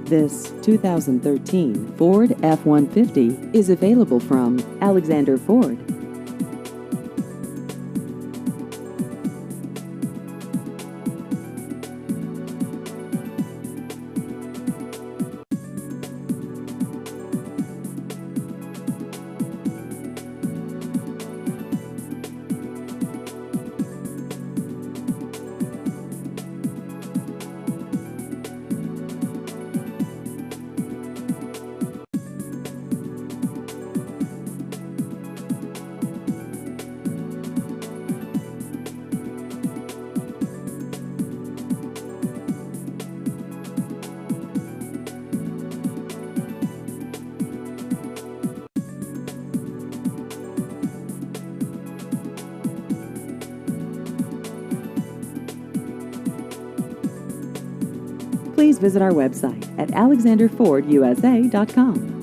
This 2013 Ford F-150 is available from Alexander Ford. Please visit our website at alexanderfordusa.com.